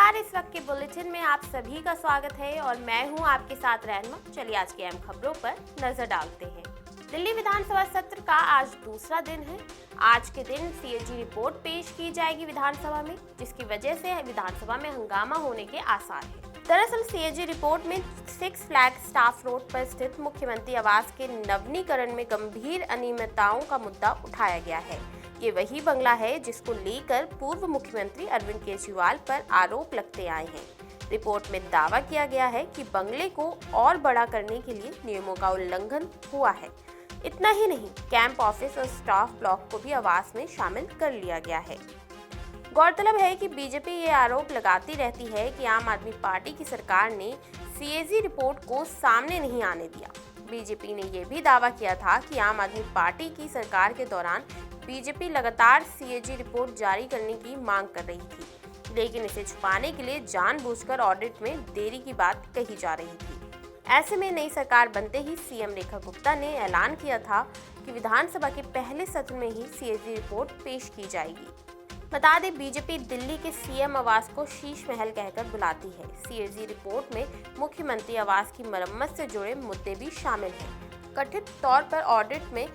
नमस्कार। इस वक्त के बुलेटिन में आप सभी का स्वागत है और मैं हूं आपके साथ रहनुमा। चलिए आज की अहम खबरों पर नजर डालते हैं। दिल्ली विधानसभा सत्र का आज दूसरा दिन है। आज के दिन सीएजी रिपोर्ट पेश की जाएगी विधानसभा में, जिसकी वजह से विधानसभा में हंगामा होने के आसार हैं। दरअसल सीएजी रिपोर्ट में 6 फ्लैग स्टाफ रोड पर स्थित मुख्यमंत्री आवास के नवीनीकरण में गंभीर अनियमितताओं का मुद्दा उठाया गया है। ये वही बंगला है जिसको लेकर पूर्व मुख्यमंत्री अरविंद केजरीवाल पर आरोप लगते आए हैं। रिपोर्ट में दावा किया गया है कि बंगले को और बड़ा करने के लिए नियमों का उल्लंघन हुआ है। इतना ही नहीं, कैंप ऑफिस और स्टाफ ब्लॉक को भी आवास में शामिल कर लिया गया है। गौरतलब है कि बीजेपी ये आरोप लगाती रहती है कि आम आदमी पार्टी की सरकार ने सीएजी रिपोर्ट को सामने नहीं आने दिया। बीजेपी ने यह भी दावा किया था कि आम आदमी पार्टी की सरकार के दौरान बीजेपी लगातार सीएजी रिपोर्ट जारी करने की मांग कर रही थी, लेकिन इसे छुपाने के लिए जानबूझकर ऑडिट में देरी की बात कही जा रही थी। ऐसे में नई सरकार बनते ही सीएम रेखा गुप्ता ने ऐलान किया था कि विधानसभा के पहले सत्र में ही सीएजी रिपोर्ट पेश की जाएगी। बता दें, बीजेपी दिल्ली के सीएम आवास को शीश महल कहकर बुलाती है। सीएजी रिपोर्ट में मुख्यमंत्री आवास की मरम्मत से जुड़े मुद्दे भी शामिल हैं। कथित तौर पर ऑडिट में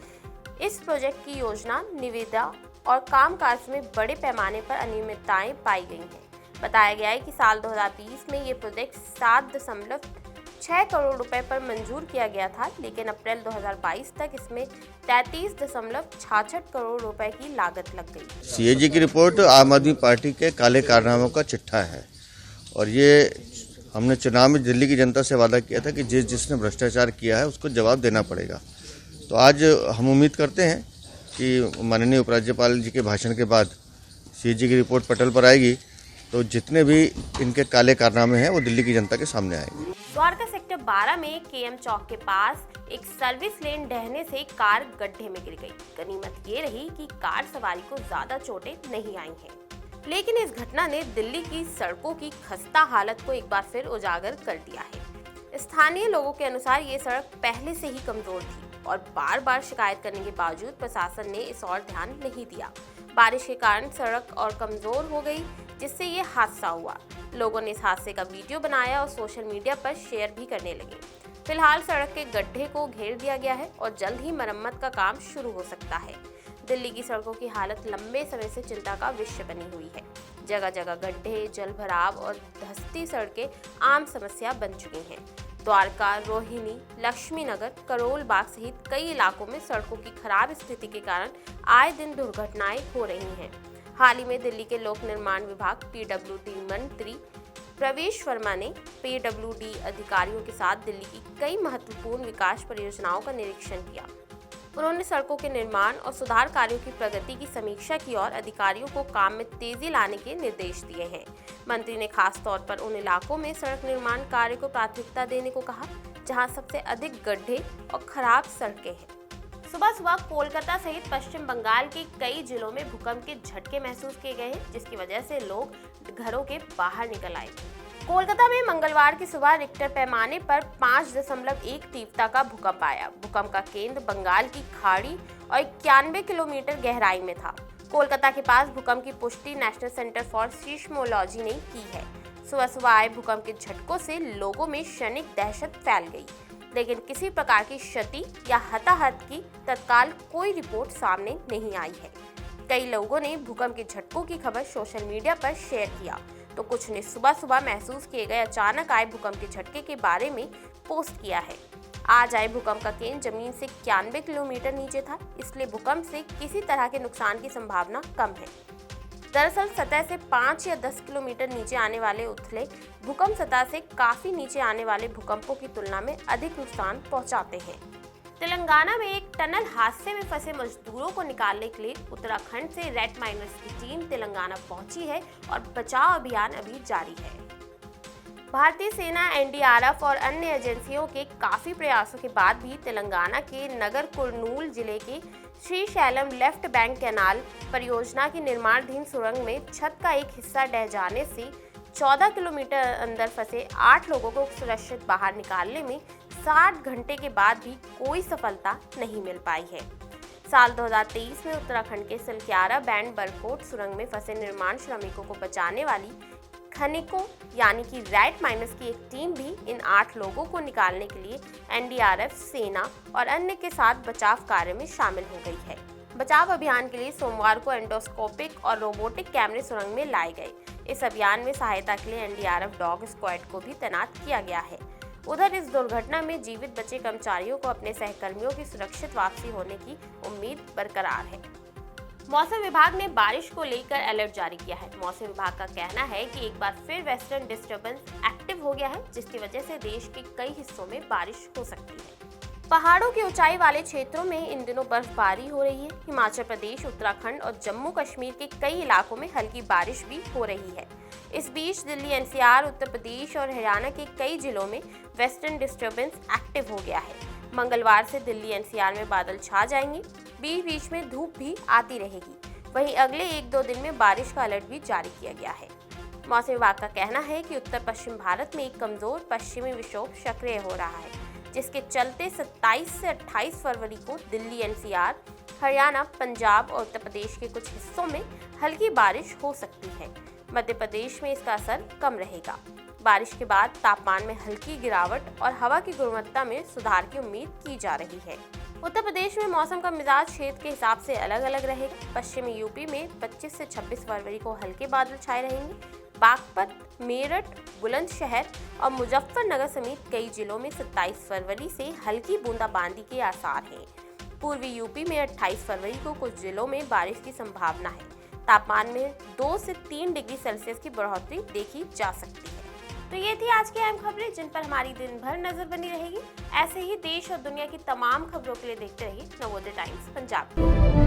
इस प्रोजेक्ट की योजना, निविदा और कामकाज में बड़े पैमाने पर अनियमितताएं पाई गई हैं। बताया गया है कि साल 2020 में ये प्रोजेक्ट 7.6 करोड़ रुपए पर मंजूर किया गया था, लेकिन अप्रैल 2022 तक इसमें 33.66 करोड़ रुपए की लागत लग गई। सीएजी की रिपोर्ट आम आदमी पार्टी के काले कारनामों का चिट्ठा है और ये हमने चुनाव में दिल्ली की जनता से वादा किया था कि जिसने भ्रष्टाचार किया है उसको जवाब देना पड़ेगा। तो आज हम उम्मीद करते हैं कि माननीय उपराज्यपाल जी के भाषण के बाद सीएजी की रिपोर्ट पटल पर आएगी, तो जितने भी इनके काले कारनामे हैं वो दिल्ली की जनता के सामने आएंगे। द्वारका सेक्टर 12 में केएम चौक के पास एक सर्विस लेन ढहने से कार गड्ढे में गिर गई। गनीमत ये रही कि कार सवारी को ज्यादा चोटें नहीं आई हैं, लेकिन इस घटना ने दिल्ली की सड़कों की खस्ता हालत को एक बार फिर उजागर कर दिया है। स्थानीय लोगों के अनुसार ये सड़क पहले से ही कमजोर थी और बार बार शिकायत करने के बावजूद प्रशासन ने इस ओर ध्यान नहीं दिया। बारिश के कारण सड़क और कमजोर हो गई, जिससे ये हादसा हुआ। लोगों ने इस हादसे का वीडियो बनाया और सोशल मीडिया पर शेयर भी करने लगे। फिलहाल सड़क के गड्ढे को घेर दिया गया है और जल्द ही मरम्मत का काम शुरू हो सकता है। दिल्ली की सड़कों की हालत लंबे समय से चिंता का विषय बनी हुई है। जगह जगह गड्ढे, जलभराव और धंसती सड़कें आम समस्या बन चुकी हैं। द्वारका, रोहिणी, लक्ष्मी नगर, करोल बाग सहित कई इलाकों में सड़कों की खराब स्थिति के कारण आए दिन दुर्घटनाएं हो रही हैं। हाल ही में दिल्ली के लोक निर्माण विभाग पीडब्ल्यूडी मंत्री प्रवेश वर्मा ने पीडब्ल्यूडी अधिकारियों के साथ दिल्ली की कई महत्वपूर्ण विकास परियोजनाओं का निरीक्षण किया। उन्होंने सड़कों के निर्माण और सुधार कार्यों की प्रगति की समीक्षा की और अधिकारियों को काम में तेजी लाने के निर्देश दिए हैं। मंत्री ने खास तौर पर उन इलाकों में सड़क निर्माण कार्य को प्राथमिकता देने को कहा जहां सबसे अधिक गड्ढे और खराब सड़कें हैं। सुबह सुबह कोलकाता सहित पश्चिम बंगाल के कई जिलों में भूकंप के झटके महसूस किए गए हैं, जिसकी वजह से लोग घरों के बाहर निकल आए। कोलकाता में मंगलवार की सुबह रिक्टर पैमाने पर 5.1 तीव्रता का भूकंप आया। भूकंप का केंद्र बंगाल की खाड़ी और 91 किलोमीटर गहराई में था। कोलकाता के पास भूकंप की पुष्टि नेशनल सेंटर फॉर सीस्मोलॉजी ने की है। सुबह सुबह आए भूकंप के झटकों से लोगों में क्षणिक दहशत फैल गई, लेकिन किसी प्रकार की क्षति या हताहत की तत्काल कोई रिपोर्ट सामने नहीं आई है। कई लोगों ने भूकंप के झटकों की खबर सोशल मीडिया पर शेयर किया, तो कुछ ने सुबह सुबह महसूस किए गए अचानक आए भूकंप के झटके के बारे में पोस्ट किया है। आज आए भूकंप का केंद्र जमीन से 91 किलोमीटर नीचे था, इसलिए भूकंप से किसी तरह के नुकसान की संभावना कम है। दरअसल सतह से 5 या 10 किलोमीटर नीचे आने वाले उथले भूकंप सतह से काफी नीचे आने वाले भूकंपों की तुलना में अधिक नुकसान पहुंचाते हैं। तेलंगाना में एक टनल हादसे में फंसे मजदूरों को निकालने के लिए उत्तराखंड से रेड माइनर्स की टीम तेलंगाना पहुंची है और बचाव अभियान अभी जारी है। भारतीय सेना, एनडीआरएफ और अन्य एजेंसियों के काफी प्रयासों के बाद भी तेलंगाना के नगर कुर्नूल जिले के श्रीशैलम लेफ्ट बैंक कैनाल परियोजना की निर्माणाधीन सुरंग में छत का एक हिस्सा ढह जाने से 14 किलोमीटर अंदर फंसे 8 लोगों को सुरक्षित बाहर निकालने में 60 घंटे के बाद भी कोई सफलता नहीं मिल पाई है। साल 2023 में उत्तराखंड के सलक्यारा बैंड बरकोट सुरंग में फंसे निर्माण श्रमिकों को बचाने वाली खनिकों यानी कि रैट माइनर्स की एक टीम भी इन 8 लोगों को निकालने के लिए एनडीआरएफ, सेना और अन्य के साथ बचाव कार्य में शामिल हो गई है। बचाव अभियान के लिए सोमवार को एंडोस्कोपिक और रोबोटिक कैमरे सुरंग में लाए गए। इस अभियान में सहायता के लिए एनडीआरएफ डॉग स्क्वाड को भी तैनात किया गया है। उधर इस दुर्घटना में जीवित बचे कर्मचारियों को अपने सहकर्मियों की सुरक्षित वापसी होने की उम्मीद बरकरार है। मौसम विभाग ने बारिश को लेकर अलर्ट जारी किया है। मौसम विभाग का कहना है कि एक बार फिर वेस्टर्न डिस्टर्बेंस एक्टिव हो गया है, जिसकी वजह से देश के कई हिस्सों में बारिश हो सकती है। पहाड़ों की ऊंचाई वाले क्षेत्रों में इन दिनों बर्फबारी हो रही है। हिमाचल प्रदेश, उत्तराखंड और जम्मू कश्मीर के कई इलाकों में हल्की बारिश भी हो रही है। इस बीच दिल्ली, एनसीआर, उत्तर प्रदेश और हरियाणा के कई जिलों में वेस्टर्न डिस्टर्बेंस एक्टिव हो गया है। मंगलवार से दिल्ली एनसीआर में बादल छा जाएंगे, बीच बीच में धूप भी आती रहेगी। वहीं अगले 1-2 दिन में बारिश का अलर्ट भी जारी किया गया है। मौसम विभाग का कहना है कि उत्तर पश्चिम भारत में एक कमजोर पश्चिमी विक्षोभ सक्रिय हो रहा है, जिसके चलते 27 से 28 फरवरी को दिल्ली एनसीआर, हरियाणा, पंजाब और उत्तर प्रदेश के कुछ हिस्सों में हल्की बारिश हो सकती है। मध्य प्रदेश में इसका असर कम रहेगा। बारिश के बाद तापमान में हल्की गिरावट और हवा की गुणवत्ता में सुधार की उम्मीद की जा रही है। उत्तर प्रदेश में मौसम का मिजाज क्षेत्र के हिसाब से अलग अलग रहेगा। पश्चिमी यूपी में 25 से 26 फरवरी को हल्के बादल छाए रहेंगे। बागपत, मेरठ, बुलंदशहर और मुजफ्फरनगर समेत कई जिलों में 27 फरवरी से हल्की बूंदाबांदी के आसार हैं। पूर्वी यूपी में 28 फरवरी को कुछ जिलों में बारिश की संभावना है। तापमान में 2 से 3 डिग्री सेल्सियस की बढ़ोतरी देखी जा सकती है। तो ये थी आज की अहम खबरें, जिन पर हमारी दिन भर नजर बनी रहेगी। ऐसे ही देश और दुनिया की तमाम खबरों के लिए देखते रहिए नवोदय टाइम्स पंजाब।